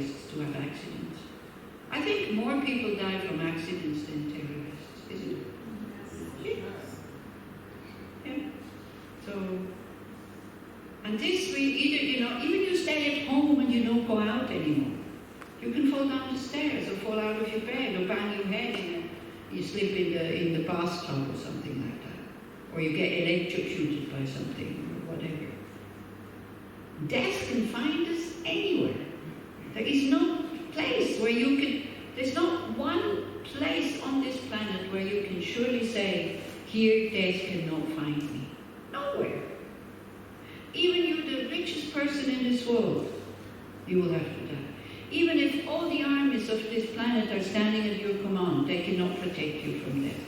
terrorists to have accidents. I think more people die from accidents than terrorists, isn't it? Yes. Yeah. So, and this we either, even you stay at home and you don't go out anymore. You can fall down the stairs or fall out of your bed or bang your head and you sleep in the bathtub or something like that. Or you get electrocuted by something or whatever. Death can find us anywhere. There is no place where you can, there's not one place on this planet where you can surely say, here death cannot find me. Nowhere. Even you, the richest person in this world, you will have to die. Even if all the armies of this planet are standing at your command, they cannot protect you from death.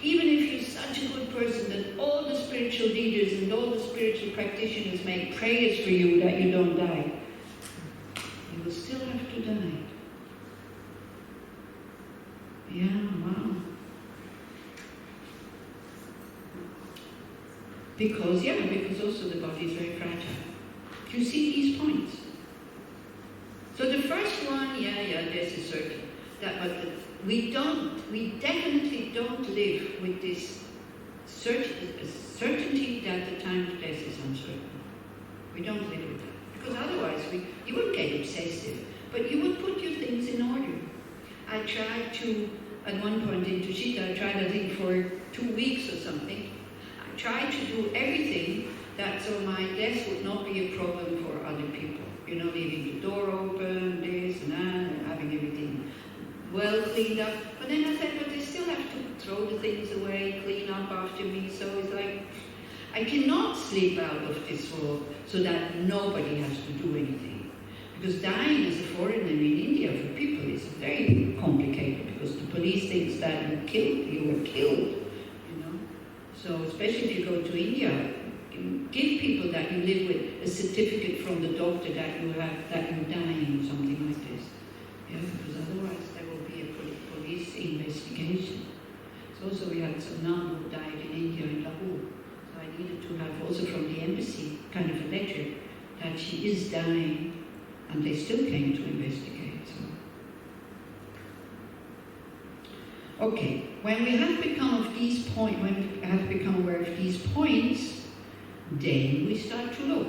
Even if you're such a good person that all the spiritual leaders and all the spiritual practitioners make prayers for you that you don't die, you will still have to die. Yeah, wow. Because also the body is very fragile. Do you see these points? So the first one, this is certain. We definitely don't live with this certainty that the time of death is uncertain. We don't live with that. Because otherwise, you would get obsessive, but you would put your things in order. I tried to, at one point in Tushita, I think for 2 weeks or something, I tried to do everything that so my death would not be a problem for other people. Leaving the door open, this and that, and having everything well cleaned up. But then I said, but they still have to throw the things away, clean up after me. So it's like, I cannot sleep out of this world so that nobody has to do anything. Because dying as a foreigner in India for people is very complicated because the police thinks that you were killed. So especially if you go to India, give people that you live with a certificate from the doctor that you're dying or something like this. Yeah, because otherwise there will be a police investigation. So also we had some nun who died in India in Lahore. So I needed to have also from the embassy kind of a letter that she is dying, and they still came to investigate. So. Okay, when we have become aware of these points, then we start to look.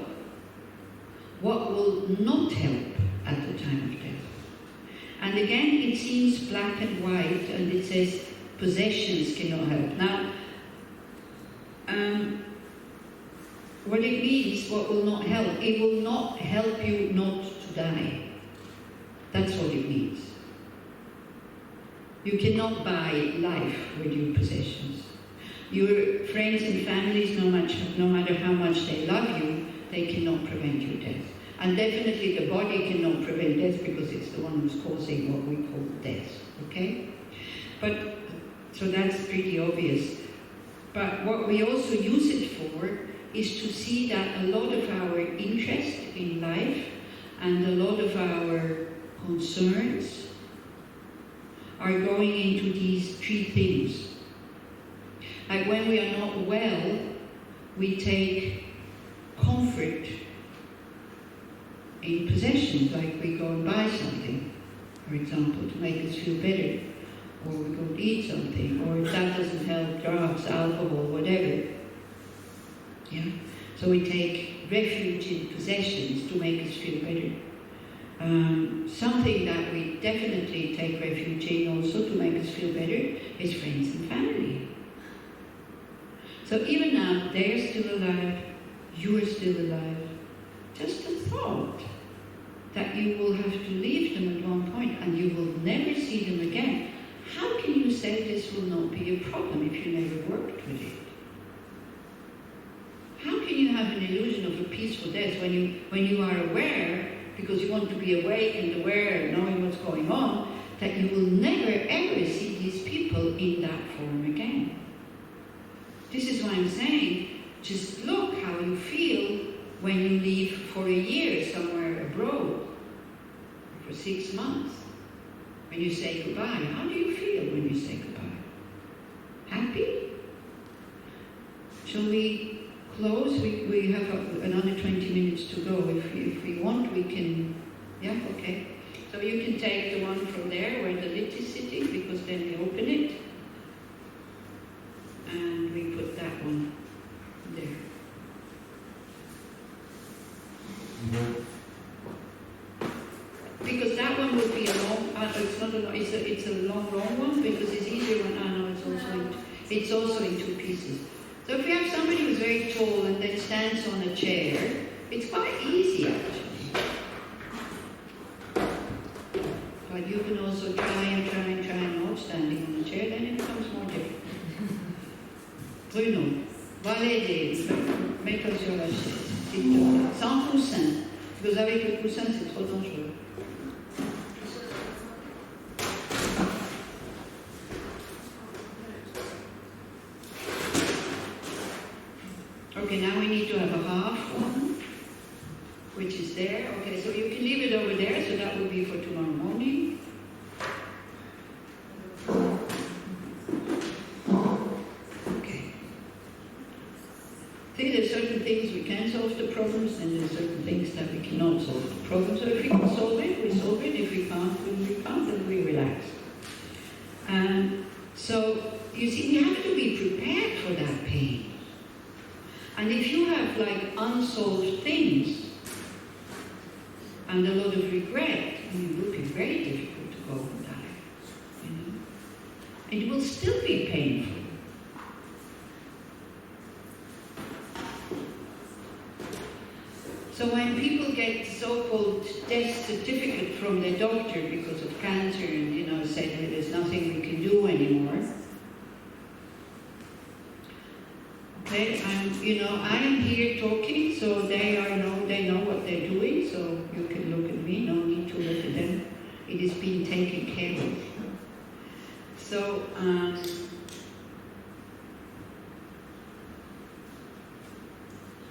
What will not help at the time of death? And again, it seems black and white, and it says possessions cannot help. Now, what it means, what will not help? It will not help you not to die. That's what it means. You cannot buy life with your possessions. Your friends and families, no matter how much they love you, they cannot prevent your death. And definitely the body cannot prevent death because it's the one who's causing what we call death, okay? But, so that's pretty obvious. But what we also use it for is to see that a lot of our interest in life and a lot of our concerns are going into these three things. Like when we are not well, we take comfort in possessions, like we go and buy something, for example, to make us feel better, or we go to eat something, or if that doesn't help, drugs, alcohol, whatever. Yeah? So we take refuge in possessions to make us feel better. Something that we definitely take refuge in also to make us feel better is friends and family. So even now, they're still alive, you are still alive. Just a thought that you will have to leave them at one point and you will never see them again. How can you say this will not be a problem if you never worked with it? How can you have an illusion of a peaceful death when you are aware, because you want to be awake and aware and knowing what's going on, that you will never ever see these people in that form again? This is why I'm saying, just look how you feel when you leave for a year somewhere abroad, for 6 months, when you say goodbye. How do you feel when you say goodbye? Happy? Shall we close? We have another 20 minutes to go. If we want, we can, yeah, okay. So you can take the one from there where the lid is sitting, because then we open it. And we put that one there. Because that one would be a long, it's not a long, it's a long one, because it's easier when, no, it's also in two pieces. So if you have somebody who's very tall and then stands on a chair, it's quite easy actually. But you can also try and not standing on the chair, then it becomes more difficult. Bruno, va l'aider, mets-toi sur la chaise, s'il te plaît, sans coussin, parce qu'avec le coussin c'est trop dangereux. Okay, now we need to have a half one, which is there. Okay, so you can leave it over there, so that will be for tomorrow morning. Okay. See, there's certain things we can solve the problems, and there's certain things that we cannot solve the problem. So if we can solve it, we solve it. If we can't, then we relax. So, you see, we have to be prepared for that pain. And if you have like unsolved things and a lot of regret, it will be very difficult to go and die. You know? It will still be painful. So when people get so-called death certificate from their doctor because of cancer and say that there's nothing we can do anymore. Okay, I am here talking, so they know what they're doing, so you can look at me, no need to look at them. It is being taken care of. So,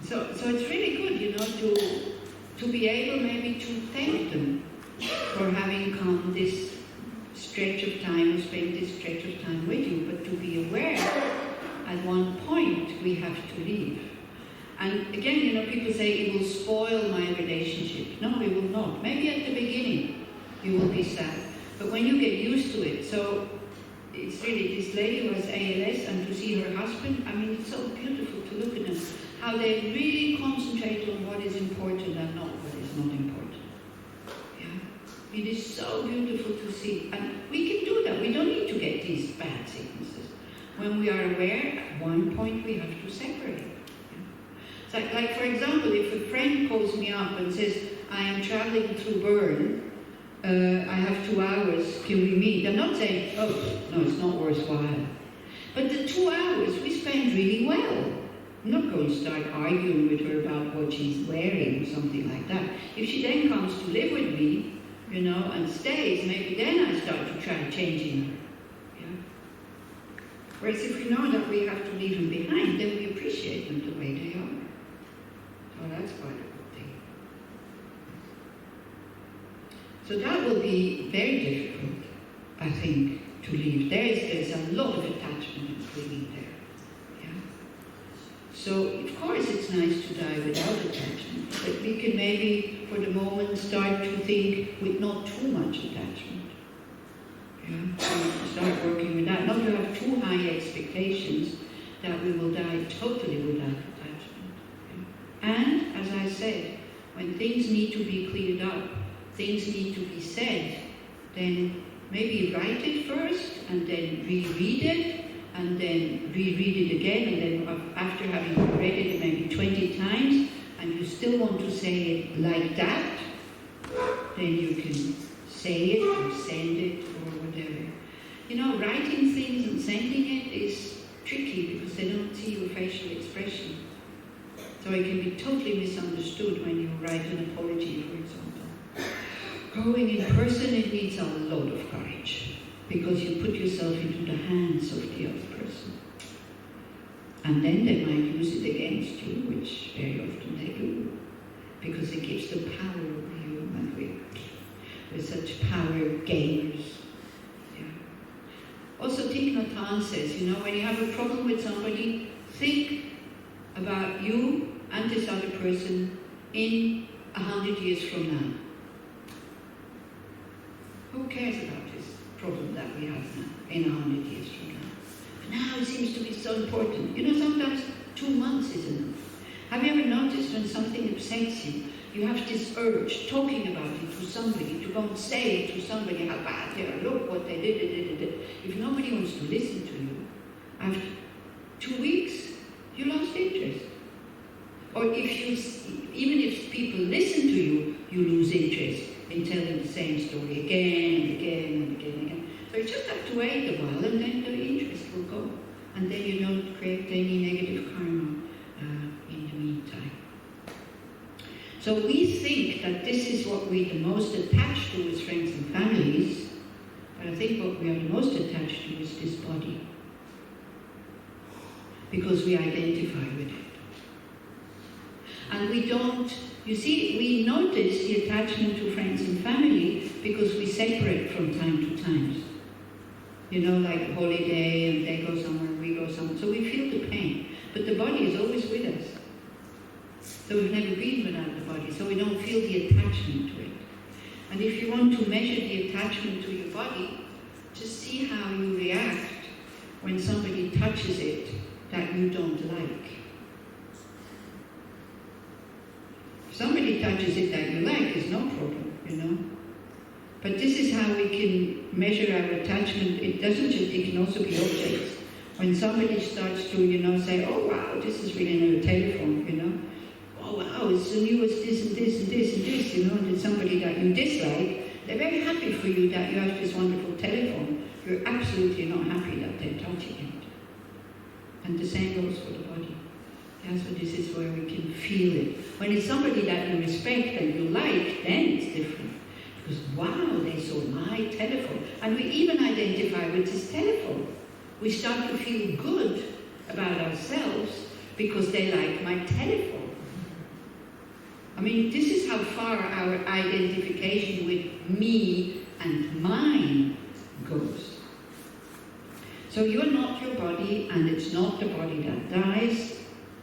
so it's really good, to be able maybe to thank them for having come this stretch of time, or spent this stretch of time with you, but to be aware at one point we have to leave. And again, people say it will spoil my relationship. No, it will not. Maybe at the beginning you will be sad, but when you get used to it, so it's really, this lady was ALS, and to see her husband, it's so beautiful to look at them, how they really concentrate on what is important and not what is not important. Yeah? It is so beautiful to see, and we can do that. We don't need to get these bad sicknesses. When we are aware, at one point we have to separate. Yeah? So, like for example, if a friend calls me up and says, I am traveling through Bern, I have 2 hours, can we meet? I'm not saying, oh, no, it's not worthwhile. But the 2 hours we spend really well. I'm not going to start arguing with her about what she's wearing or something like that. If she then comes to live with me, and stays, maybe then I start to try changing her. Yeah? Whereas if we know that we have to leave them behind, then we appreciate them the way they are. So that's quite a good thing. So that will be very difficult, I think, to leave. There's a lot of attachment and clinging there. Yeah? So, of course, it's nice to die without attachment, but we can maybe, for the moment, start to think with not too much attachment. Yeah? So start working with that. Not to have too high expectations that we will die totally without attachment. Yeah? And, as I said, when things need to be cleared up, things need to be said, then maybe write it first, and then reread it, and then reread it again, and then after having read it maybe 20 times, and you still want to say it like that, then you can say it or send it or whatever. Writing things and sending it is tricky because they don't see your facial expression. So it can be totally misunderstood when you write an apology, for example. Going in person, it needs a lot of courage, because you put yourself into the hands of the other person. And then they might use it against you, which very often they do, because it gives the power over you, and we're such power gamers. Yeah. Also, Thich Nhat Hanh says, when you have a problem with somebody, think about you and this other person in 100 years from now. Who cares about this problem that we have now, in 100 years from now? But now it seems to be so important. You know, sometimes 2 months is enough. Have you ever noticed when something upsets you, you have this urge, talking about it to somebody, to go and say to somebody how bad they are, look what they did. If nobody wants to listen to you, after 2 weeks, you lost interest. Or even if people listen to you, you lose interest in telling the same story again and again and again and again. So you just have to wait a while and then the interest will go. And then you don't create any negative karma in the meantime. So we think that this is what we're the most attached to as friends and families, but I think what we are the most attached to is this body. Because we identify with it. And we don't, you see, we notice the attachment to friends and family because we separate from time to time. You know, like holiday, and they go somewhere, we go somewhere. So we feel the pain. But the body is always with us. So we've never been without the body, so we don't feel the attachment to it. And if you want to measure the attachment to your body, just see how you react when somebody touches it that you don't like. If somebody touches it that you like, there's no problem, you know. But this is how we can measure our attachment. It can also be objects. When somebody starts to, you know, say, oh wow, this is really new telephone, you know. Oh wow, it's the newest this and this and this and this, you know, and it's somebody that you dislike, they're very happy for you that you have this wonderful telephone. You're absolutely not happy that they're touching it. And the same goes for the body. Yeah, so this is where we can feel it. When it's somebody that you respect and you like, then it's different. Because wow, they saw my telephone. And we even identify with this telephone. We start to feel good about ourselves because they like my telephone. I mean, this is how far our identification with me and mine goes. So you're not your body, and it's not the body that dies.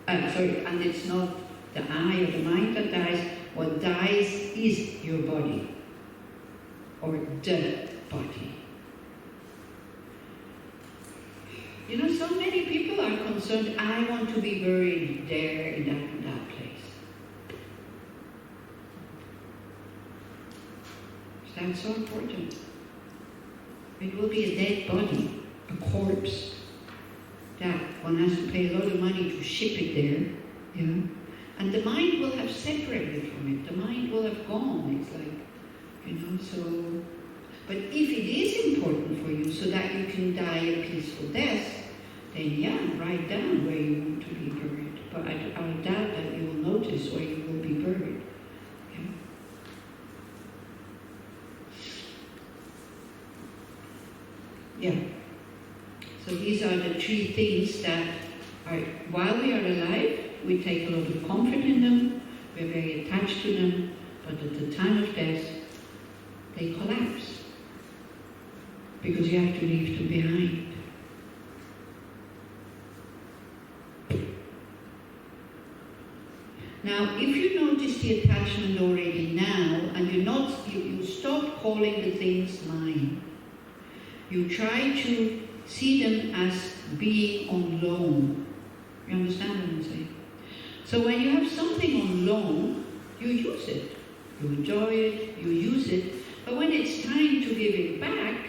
And it's not the I or the mind that dies. What dies is your body, or the body. You know, so many people are concerned, I want to be buried there in that place. That's so important. It will be a dead body, a corpse, that one has to pay a lot of money to ship it there, you know. And the mind will have separated from it. The mind will have gone. It's like, you know, so. But if it is important for you so that you can die a peaceful death, then yeah, write down where you want to be buried. But I doubt that you will notice where you will be buried. Okay? Yeah. So these are the 3 things that are, while we are alive, we take a lot of comfort in them, we're very attached to them, but at the time of death, they collapse. Because you have to leave them behind. Now, if you notice the attachment already now, and you stop calling the things mine. You try to see them as being on loan. You understand what I'm saying? So when you have something on loan, you use it. You enjoy it, you use it. But when it's time to give it back,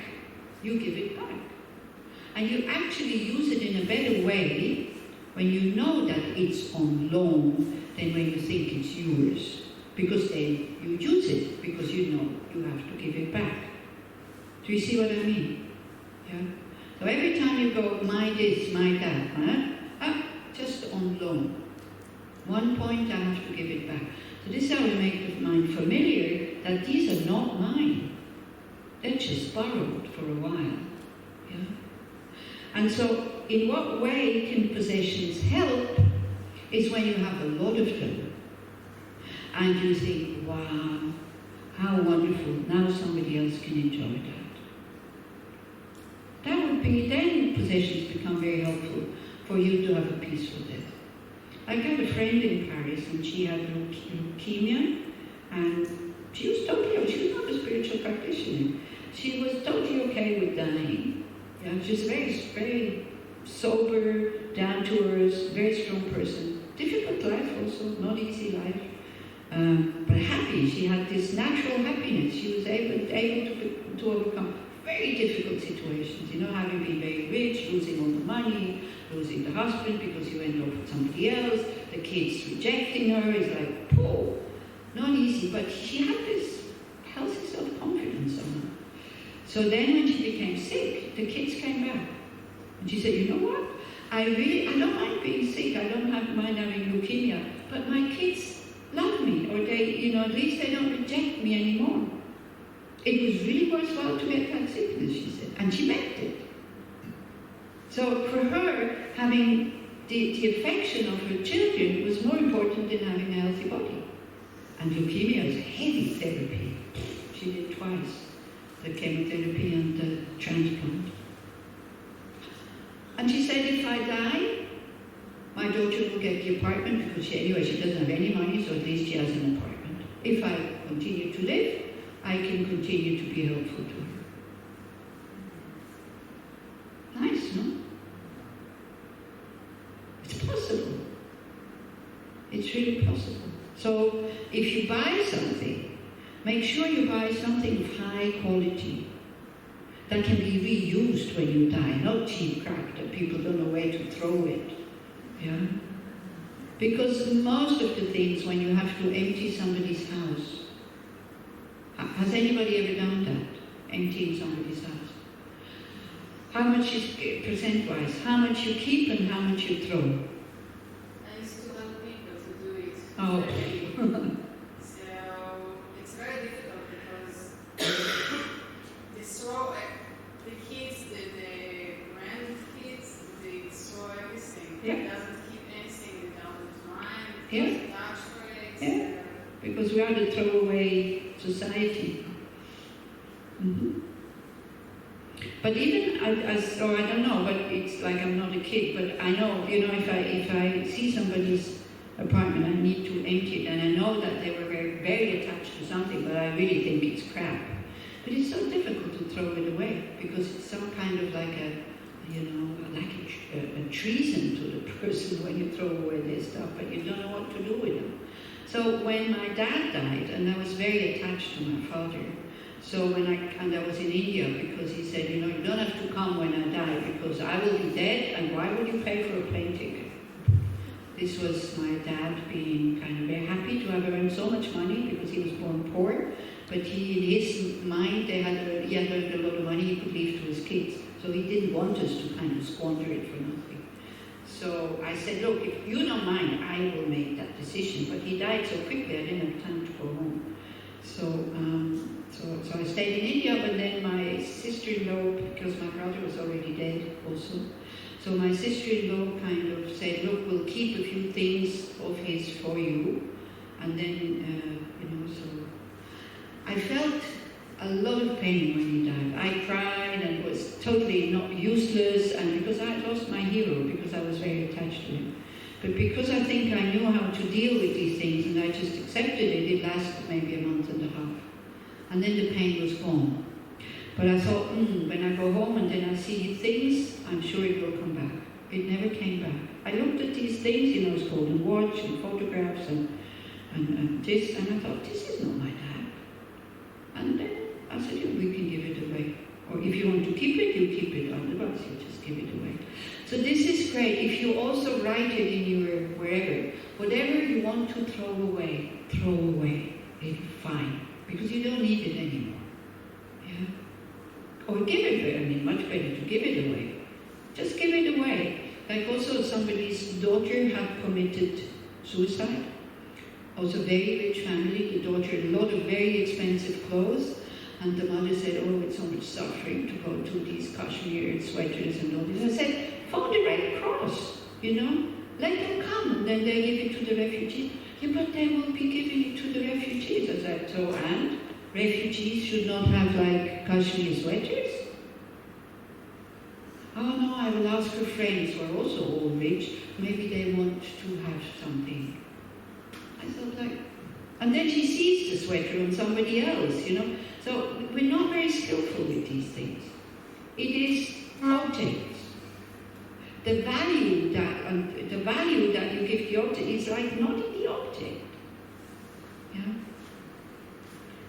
you give it back. And you actually use it in a better way when you know that it's on loan than when you think it's yours. Because then you use it, because you know you have to give it back. Do you see what I mean? Yeah? So every time you go, my this, my that, just on loan. One point I have to give it back. So this is how we make the mind familiar that these are not mine. They're just borrowed for a while. Yeah? And so in what way can possessions help is when you have a lot of them. And you think, wow, how wonderful, now somebody else can enjoy that. That would be, then possessions become very helpful for you to have a peaceful death. I had a friend in Paris and she had leukemia, and she was not a spiritual practitioner. She was totally okay with dying. Yeah, she's very, very sober, down to earth, very strong person. Difficult life also, not easy life, but happy. She had this natural happiness. She was able to overcome very difficult situations. You know, having been very rich, losing all the money, losing the husband because he went off with somebody else, the kids rejecting her. It's like, poor, not easy. But she had this healthy self-confidence on her. So then when she became sick, the kids came back. And she said, you know what? I don't mind being sick. I don't mind having leukemia. But my kids love me. Or they, at least they don't reject me anymore. It was really worthwhile to get that sickness, she said. And she meant it. So for her, having the affection of her children was more important than having a healthy body. And leukemia is heavy therapy. She did twice, the chemotherapy and the transplant. And she said, if I die, my daughter will get the apartment because she doesn't have any money, so at least she has an apartment. If I continue to live, I can continue to be helpful to her. Nice, no? It's possible. It's really possible. So if you buy something, make sure you buy something of high quality that can be reused when you die, not cheap crap that people don't know where to throw it. Yeah? Because most of the things, when you have to empty somebody's house, has anybody ever done that? Emptying somebody's house? How much is, percent-wise, how much you keep and how much you throw? I used to help people to do it. Oh. So it's very difficult because the kids, the grandkids, they throw everything. Yeah. It doesn't keep anything without the mind. Yeah. It doesn't touch for it. Yeah. Because we are the throwaway society. Mm-hmm. But even I don't know, but it's like I'm not a kid, but I know, if I see somebody's apartment, I need to empty it, and I know that they were very, very attached to something, but I really think it's crap. But it's so difficult to throw it away because it's some kind of like a treason to the person when you throw away their stuff, but you don't know what to do with them. So when my dad died, and I was very attached to my father, so when I was in India because he said, you don't have to come when I die because I will be dead, and why would you pay for a plane ticket? This was my dad being kind of very happy to have earned so much money because he was born poor, but in his mind, he had earned a lot of money he could leave to his kids. So he didn't want us to kind of squander it for nothing. So I said, look, if you don't mind, I will make that decision. But he died so quickly, I didn't have time to go home. So I stayed in India, but then my sister-in-law, because my brother was already dead also, so my sister-in-law kind of said, look, we'll keep a few things of his for you. And then, so I felt a lot of pain when he died. I cried and was totally not useless, and because I lost my hero, because I was very attached to him. But because I think I knew how to deal with these things and I just accepted it, it lasted maybe a month and a half. And then the pain was gone. But I thought, when I go home and then I see things, I'm sure it will come back. It never came back. I looked at these things, his golden watch and photographs and this, and I thought, this is not my dad. And then I said, we can give it away. Or if you want to keep it, you keep it. Otherwise, you just give it away. So this is great. If you also write it in your wherever, whatever you want to throw away, it's fine. Because you don't need it anymore. Yeah? Or give it away. Much better to give it away. Just give it away. Like also somebody's daughter had committed suicide. Also very rich family. The daughter had a lot of very expensive clothes. And the mother said, oh, it's so much suffering to go to these cashmere sweaters and all this. I said, phone the Red Cross, Let them come and then they give it to the refugees. Yeah, but they will be giving it to the refugees. I said, so and? Refugees should not have like cashmere sweaters? Oh no, I will ask her friends who are also all rich. Maybe they want to have something. I thought like, And then she sees the sweater on somebody else, you know. So we're not very skillful with these things. It is objects. The value that you give the object is like not in the object. Yeah?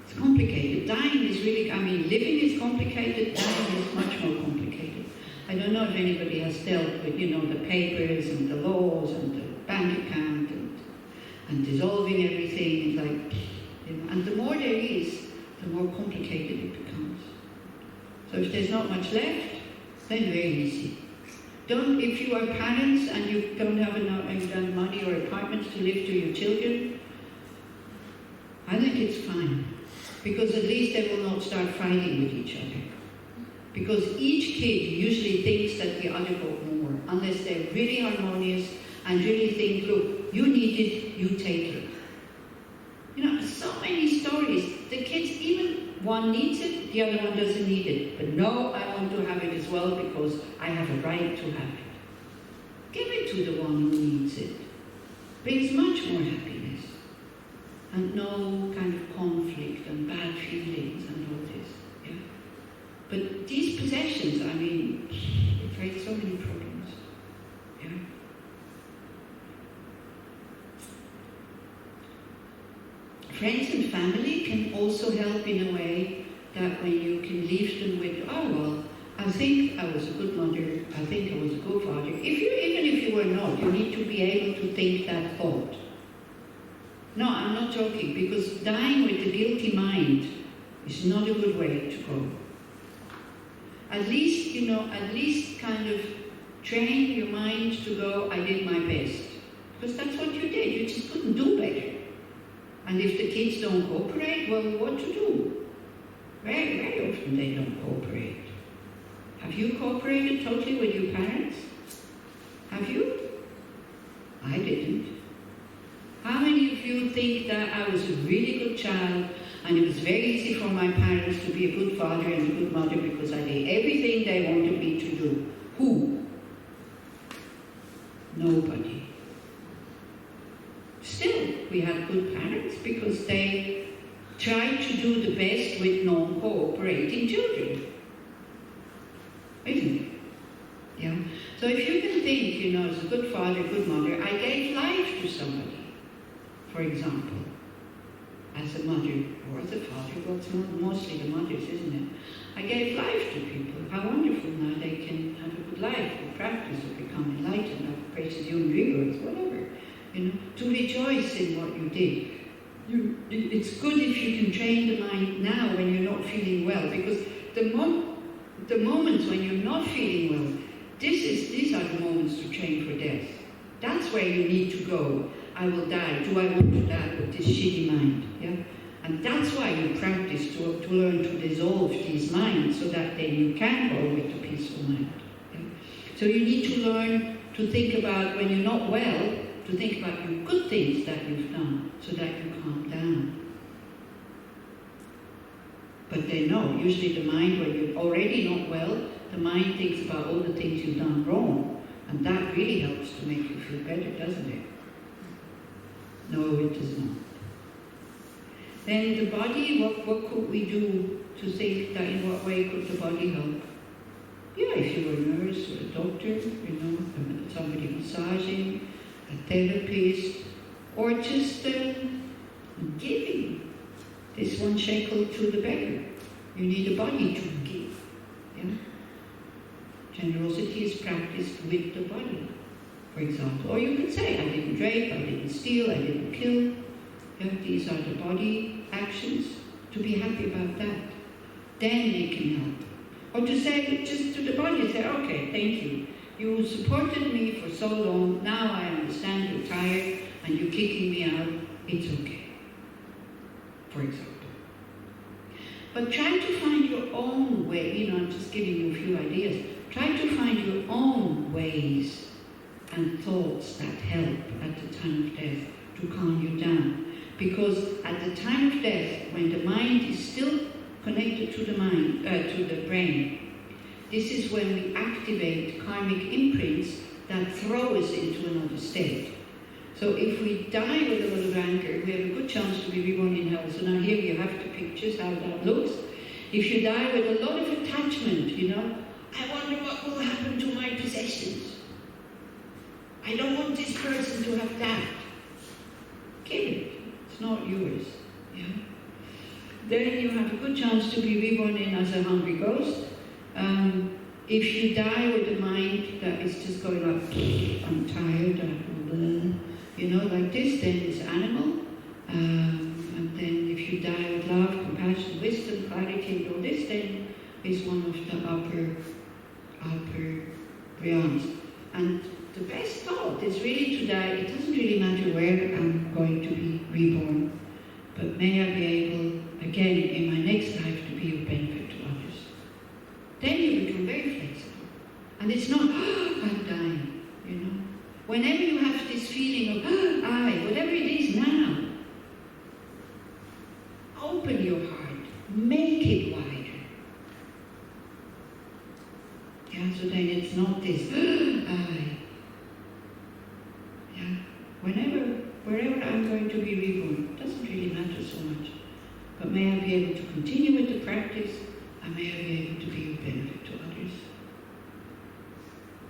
It's complicated. Dying is really, living is complicated, dying is much more complicated. I don't know if anybody has dealt with, the papers and the laws and the bank account and dissolving everything. It's like, and the more there is, the more complicated it becomes. So if there's not much left, then very easy. If you are parents and you don't have enough money or apartments to live to your children, I think it's fine. Because at least they will not start fighting with each other. Because each kid usually thinks that the other got more, unless they're really harmonious and really think, look, you need it, you take it. So many stories. The kids, even one needs it, the other one doesn't need it. But no, I want to have it as well because I have a right to have it. Give it to the one who needs it. Brings much more happiness. And no kind of conflict and bad feelings and all this. Yeah? But these possessions, it creates so many problems. Yeah? Friends and family can also help in a way that when you can leave them with, oh well, I think I was a good mother, I think I was a good father. Even if you were not, you need to be able to think that thought. No, I'm not joking, because dying with the guilty mind is not a good way to go. At least kind of train your mind to go, I did my best. Because that's what you did, you just couldn't do better. And if the kids don't cooperate, well, what to do? Very, very often they don't cooperate. Have you cooperated totally with your parents? Have you? I didn't. How many of you think that I was a really good child and it was very easy for my parents to be a good father and a good mother because I did everything they wanted me to do? Who? Nobody. Still, we had good parents because they tried to do the best with non-cooperating children. Isn't it? Yeah. So if you can think, as a good father, good mother, I gave life to somebody, for example, as a mother or as a father, well, it's mostly the mothers, isn't it? I gave life to people. How wonderful now they can have a good life or practice or become enlightened or practice human rigors, whatever. To rejoice in what you did. It's good if you can train the mind now when you're not feeling well, because the moments when you're not feeling well, these are the moments to train for death. That's where you need to go. I will die. Do I want to die with this shitty mind? Yeah? And that's why you practice to learn to dissolve these minds so that then you can go with a peaceful mind. Yeah? So you need to learn to think about when you're not well, to think about the good things that you've done so that you calm down. But then no, usually the mind, when you're already not well, the mind thinks about all the things you've done wrong. And that really helps to make you feel better, doesn't it? No, it does not. Then the body, what could we do to think that in what way could the body help? Yeah, if you were a nurse or a doctor, somebody massaging, a therapist, or just giving this one shekel to the beggar. You need a body to give. Yeah? Generosity is practiced with the body, for example. Or you could say, I didn't rape, I didn't steal, I didn't kill. Yeah? These are the body actions. To be happy about that. Then they can help. Or to say, just to the body, say, okay, thank you. You supported me for so long, now I understand you're tired and you're kicking me out, it's okay. For example. But try to find your own way, I'm just giving you a few ideas. Try to find your own ways and thoughts that help at the time of death to calm you down. Because at the time of death, when the mind is still connected to the brain, this is when we activate karmic imprints that throw us into another state. So if we die with a lot of anger, we have a good chance to be reborn in hell. So now here you have the pictures, how that looks. If you die with a lot of attachment, I wonder what will happen to my possessions. I don't want this person to have that. Kill it. It's not yours. Yeah? Then you have a good chance to be reborn in as a hungry ghost. If you die with a mind that is just going like, I'm tired, like this, then it's animal. And then if you die with love, compassion, wisdom, clarity, and all this, then is one of the upper realms. And the best thought is really to die. It doesn't really matter where I'm going to be reborn, but may I be able, again, in my next life, to be of benefit to others. Then you become very flexible. And it's not, I'm dying, Whenever you have this feeling of, whatever it is now, open your heart, make it wider. Yeah, so then it's not this, Yeah, wherever I'm going to be reborn, doesn't really matter so much. But may I be able to continue with the practice, and may I be able to be of benefit to others.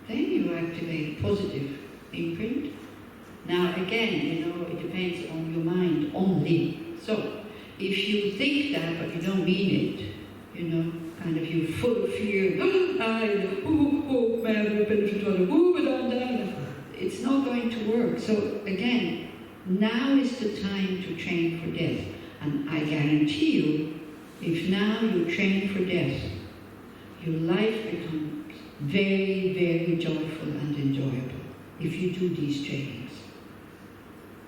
Then you activate positive imprint. Now again, it depends on your mind only. So, if you think that but you don't mean it, kind of you're full of fear, may I have a benefit to others, it's not going to work. So again, now is the time to train for death. And I guarantee you, if now you train for death, your life becomes very, very joyful and enjoyable if you do these trainings.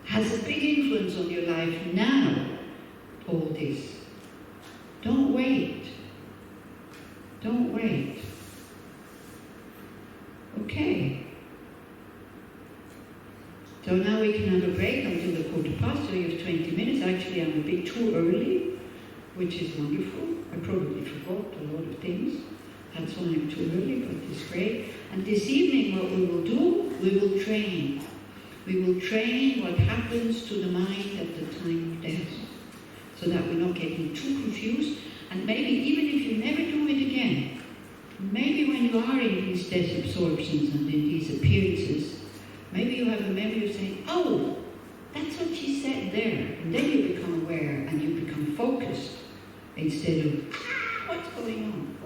Has a big influence on your life now, all this. Don't wait. Don't wait. Okay. So now we can have a break until the 1:15, so you have 20 minutes. Actually, I'm a bit too early, which is wonderful. I probably forgot a lot of things. That's why I'm too early, but it's great. And this evening, what we will do, we will train. We will train what happens to the mind at the time of death, so that we're not getting too confused. And maybe even if you never do it again, maybe when you are in these death absorptions and in these appearances, maybe you have a memory of saying, oh, that's what she said there. And then you become aware and you become focused instead of, what's going on?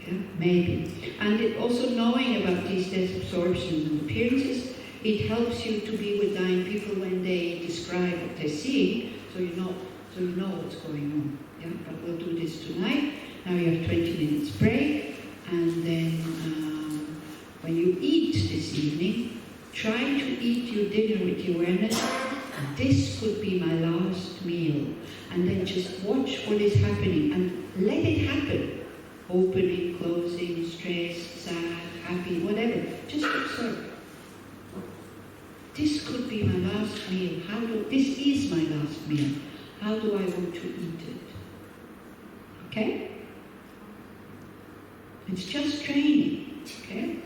Yeah, maybe. And also knowing about these death absorptions and appearances, it helps you to be with dying people when they describe what they're seeing, so you know what's going on. Yeah, but we'll do this tonight. Now you have 20 minutes break, and then when you eat this evening, try to eat your dinner with the awareness, this could be my last meal. And then just watch what is happening and let it happen. Opening, closing, stressed, sad, happy, whatever. Just observe. This could be my last meal. This is my last meal. How do I want to eat it? Okay? It's just training. Okay?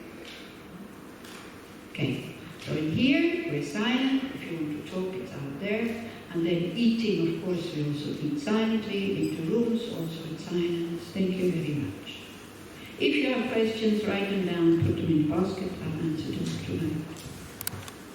Okay. So in here, we're silent. If you want to talk, it's out there. And then eating, of course, we also eat silently. In the rooms, also in silence. Thank you very much. If you have questions, write them down, put them in the basket. I'll answer them tonight.